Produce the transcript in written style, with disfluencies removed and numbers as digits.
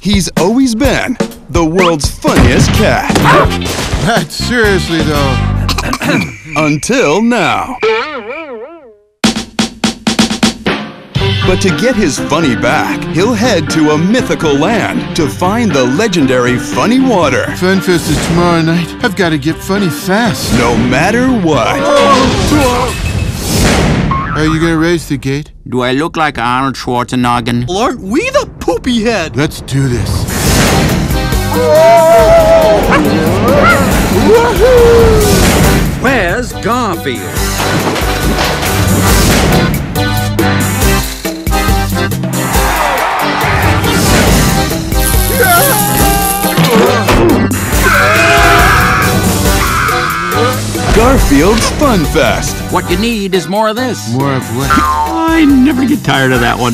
He's always been the world's funniest cat. Not seriously, though. Until now. But to get his funny back, he'll head to a mythical land to find the legendary funny water. Funfest is tomorrow night. I've got to get funny fast. No matter what. Are you gonna raise the gate? Do I look like Arnold Schwarzenegger? Well, aren't we the poopy head? Let's do this. Where's Garfield? Garfield's Fun Fest. What you need is more of this. More of what? I never get tired of that one.